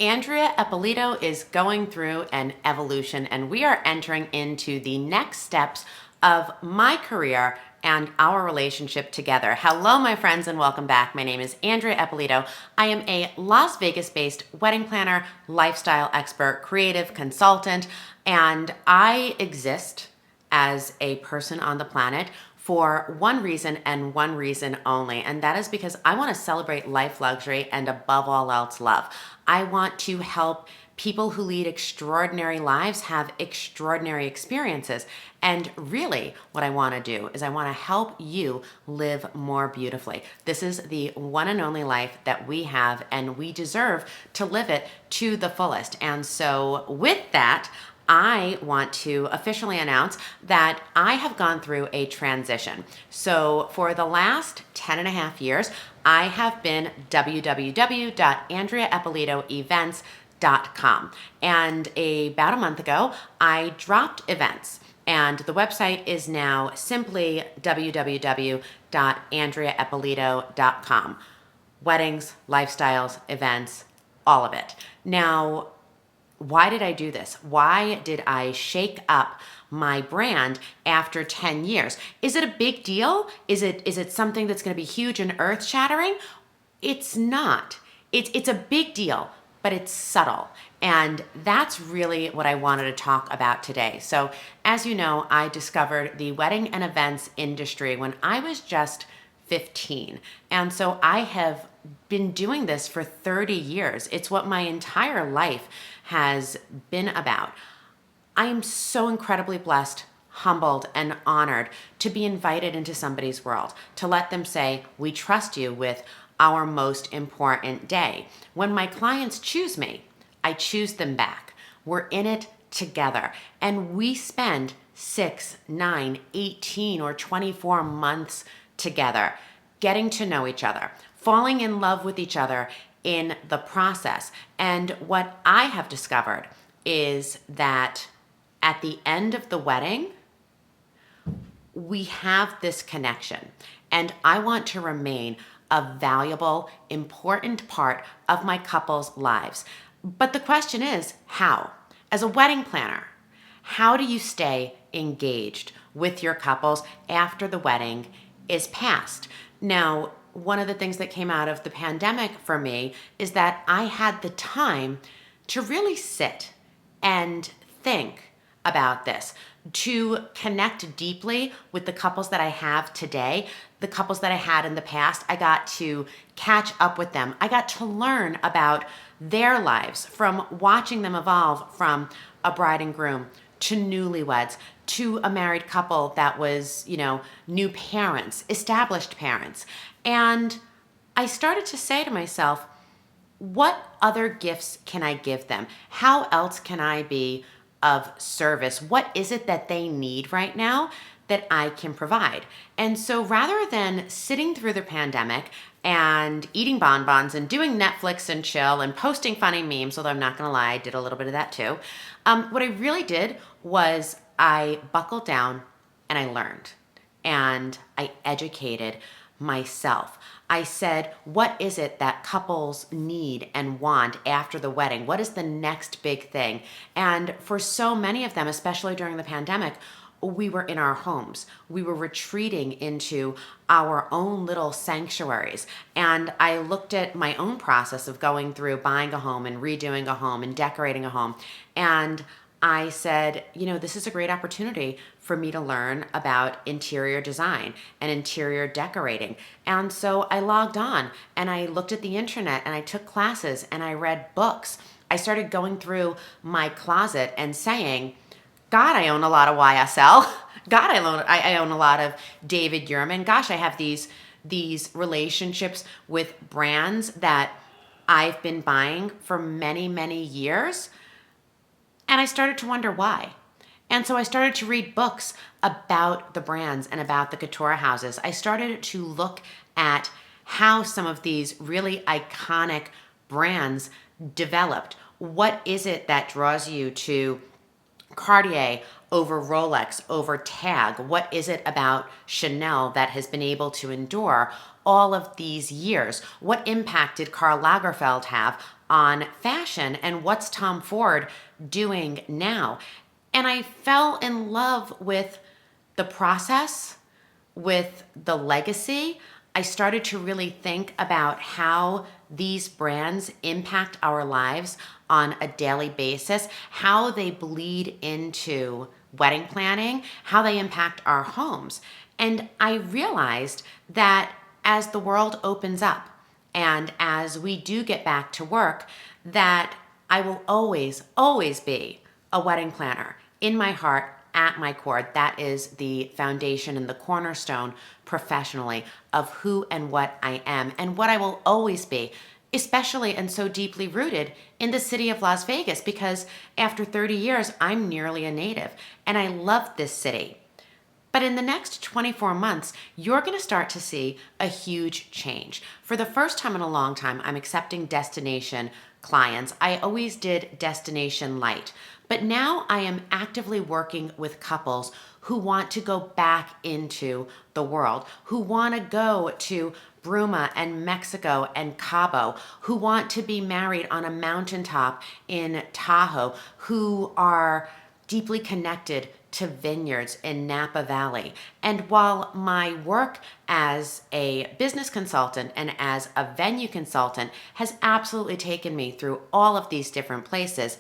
Andrea Eppolito is going through an evolution, and we are entering into the next steps of my career and our relationship together. Hello, my friends, and welcome back. My name is Andrea Eppolito. I am a Las Vegas-based wedding planner, lifestyle expert, creative consultant, and I exist as a person on the planet for one reason and one reason only, and that is because I want to celebrate life, luxury, and above all else, love. I want to help people who lead extraordinary lives have extraordinary experiences. And really, what I want to do is I want to help you live more beautifully. This is the one and only life that we have, and we deserve to live it to the fullest. And so, with that, I want to officially announce that I have gone through a transition. So for the last 10 and a half years, I have been www.andreaeppolitoevents.com. And about a month ago, I dropped events. And the website is now simply www.andreaeppolito.com. Weddings, lifestyles, events, all of it. Now, why did I do this? Why did I shake up my brand after 10 years? Is it a big deal? Is it something that's going to be huge and earth-shattering? It's not. It's a big deal, but it's subtle. And that's really what I wanted to talk about today. So, as you know, I discovered the wedding and events industry when I was just 15. And so I have been doing this for 30 years. It's what my entire life has been about. I am so incredibly blessed, humbled, and honored to be invited into somebody's world, to let them say, we trust you with our most important day. When my clients choose me, I choose them back. We're in it together, and we spend 6, 9, 18, or 24 months together, getting to know each other, falling in love with each other in the process. And what I have discovered is that at the end of the wedding, we have this connection. And I want to remain a valuable, important part of my couple's lives. But the question is, how? As a wedding planner, how do you stay engaged with your couples after the wedding is past? Now, one of the things that came out of the pandemic for me is that I had the time to really sit and think about this, to connect deeply with the couples that I have today, the couples that I had in the past. I got to catch up with them. I got to learn about their lives from watching them evolve from a bride and groom to newlyweds to a married couple that was, new parents, established parents. And I started to say to myself, what other gifts can I give them? How else can I be of service? What is it that they need right now that I can provide? And so rather than sitting through the pandemic and eating bonbons and doing Netflix and chill and posting funny memes, although I'm not going to lie, I did a little bit of that too. What I really did was I buckled down and I learned and I educated myself. I said, what is it that couples need and want after the wedding? What is the next big thing? And for so many of them, especially during the pandemic, we were in our homes. We were retreating into our own little sanctuaries. And I looked at my own process of going through buying a home and redoing a home and decorating a home. And I said, this is a great opportunity for me to learn about interior design and interior decorating. And so I logged on and I looked at the internet and I took classes and I read books. I started going through my closet and saying, God, I own a lot of YSL. God, I own a lot of David Yurman. Gosh, I have these relationships with brands that I've been buying for many, many years. And I started to wonder why. And so I started to read books about the brands and about the couture houses. I started to look at how some of these really iconic brands developed. What is it that draws you to Cartier, over Rolex, over Tag? What is it about Chanel that has been able to endure all of these years? What impact did Karl Lagerfeld have on fashion? And what's Tom Ford doing now? And I fell in love with the process, with the legacy. I started to really think about how these brands impact our lives on a daily basis, how they bleed into wedding planning, how they impact our homes. And I realized that as the world opens up and as we do get back to work, that I will always, always be a wedding planner in my heart, at my core. That is the foundation and the cornerstone professionally of who and what I am and what I will always be, especially and so deeply rooted in the city of Las Vegas, because after 30 years, I'm nearly a native and I love this city. But in the next 24 months, you're going to start to see a huge change. For the first time in a long time, I'm accepting destination clients. I always did destination light, but now I am actively working with couples who want to go back into the world, who want to go to Bruma and Mexico and Cabo, who want to be married on a mountaintop in Tahoe, who are deeply connected to vineyards in Napa Valley. And while my work as a business consultant and as a venue consultant has absolutely taken me through all of these different places,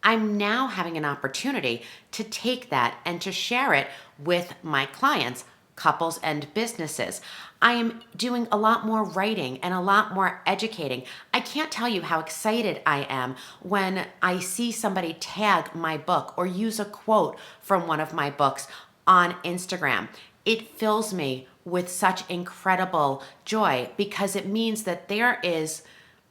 I'm now having an opportunity to take that and to share it with my clients, couples, and businesses. I am doing a lot more writing and a lot more educating. I can't tell you how excited I am when I see somebody tag my book or use a quote from one of my books on Instagram. It fills me with such incredible joy because it means that there is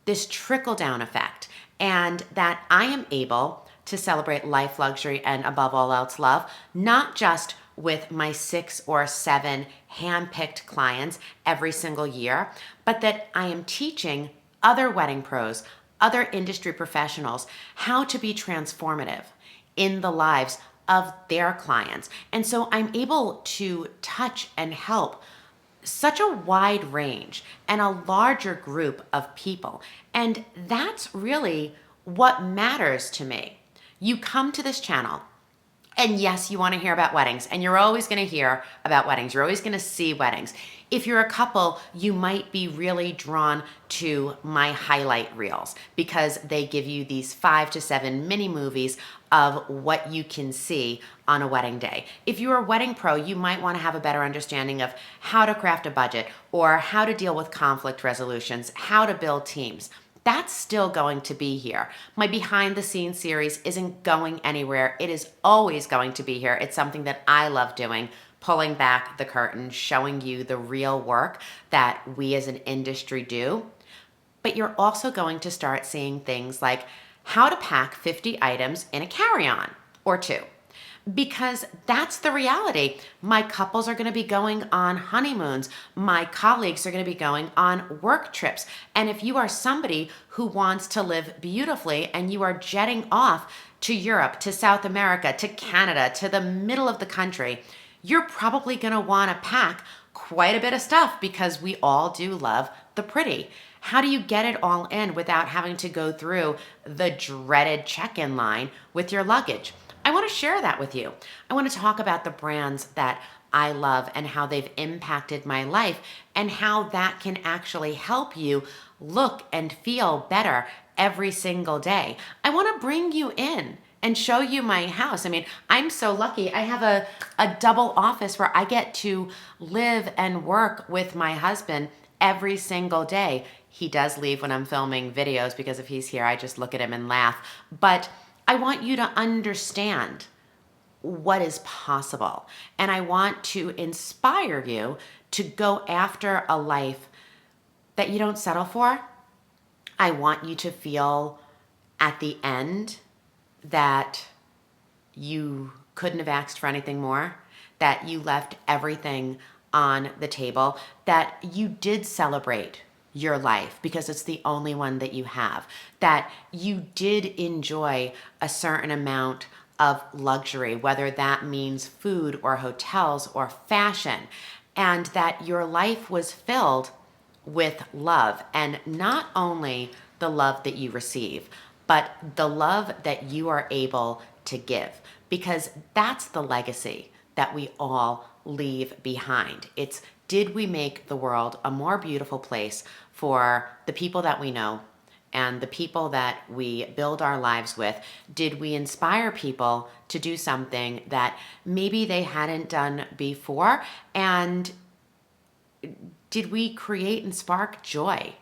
this trickle-down effect and that I am able to celebrate life, luxury, and above all else, love, not just with my 6 or 7 hand-picked clients every single year, but that I am teaching other wedding pros, other industry professionals, how to be transformative in the lives of their clients. And so I'm able to touch and help such a wide range and a larger group of people. And that's really what matters to me. You come to this channel, and yes, you want to hear about weddings, and you're always going to hear about weddings. You're always going to see weddings. If you're a couple, you might be really drawn to my highlight reels because they give you these 5 to 7 mini movies of what you can see on a wedding day. If you're a wedding pro, you might want to have a better understanding of how to craft a budget or how to deal with conflict resolutions, how to build teams. That's still going to be here. My behind the scenes series isn't going anywhere. It is always going to be here. It's something that I love doing, pulling back the curtain, showing you the real work that we as an industry do. But you're also going to start seeing things like how to pack 50 items in a carry-on or 2. Because that's the reality. My couples are going to be going on honeymoons. My colleagues are going to be going on work trips. And if you are somebody who wants to live beautifully and you are jetting off to Europe, to South America, to Canada, to the middle of the country, you're probably going to want to pack quite a bit of stuff because we all do love the pretty. How do you get it all in without having to go through the dreaded check-in line with your luggage? I want to share that with you. I want to talk about the brands that I love and how they've impacted my life and how that can actually help you look and feel better every single day. I want to bring you in and show you my house. I mean, I'm so lucky. I have a double office where I get to live and work with my husband every single day. He does leave when I'm filming videos because if he's here, I just look at him and laugh. But I want you to understand what is possible. And I want to inspire you to go after a life that you don't settle for. I want you to feel at the end that you couldn't have asked for anything more, that you left everything on the table, that you did celebrate your life because it's the only one that you have, that you did enjoy a certain amount of luxury, whether that means food or hotels or fashion, and that your life was filled with love, and not only the love that you receive, but the love that you are able to give, because that's the legacy that we all leave behind. It's, did we make the world a more beautiful place for the people that we know and the people that we build our lives with? Did we inspire people to do something that maybe they hadn't done before? And did we create and spark joy?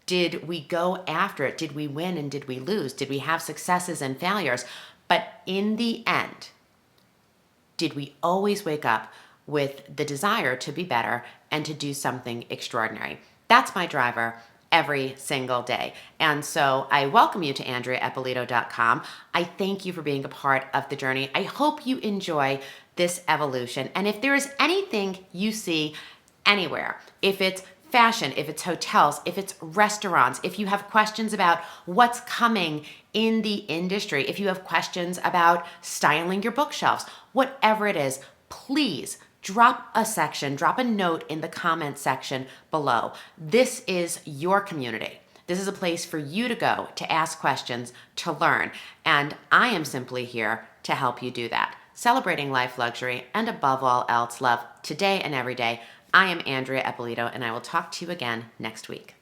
Did we go after it? Did we win and did we lose? Did we have successes and failures? But in the end, did we always wake up with the desire to be better and to do something extraordinary? That's my driver every single day. And so I welcome you to AndreaEppolito.com. I thank you for being a part of the journey. I hope you enjoy this evolution. And if there is anything you see anywhere, if it's fashion, if it's hotels, if it's restaurants, if you have questions about what's coming in the industry, if you have questions about styling your bookshelves, whatever it is, please drop a note in the comment section below. This is your community. This is a place for you to go to ask questions, to learn, and I am simply here to help you do that. Celebrating life, luxury, and above all else, love today and every day. I am Andrea Eppolito, and I will talk to you again next week.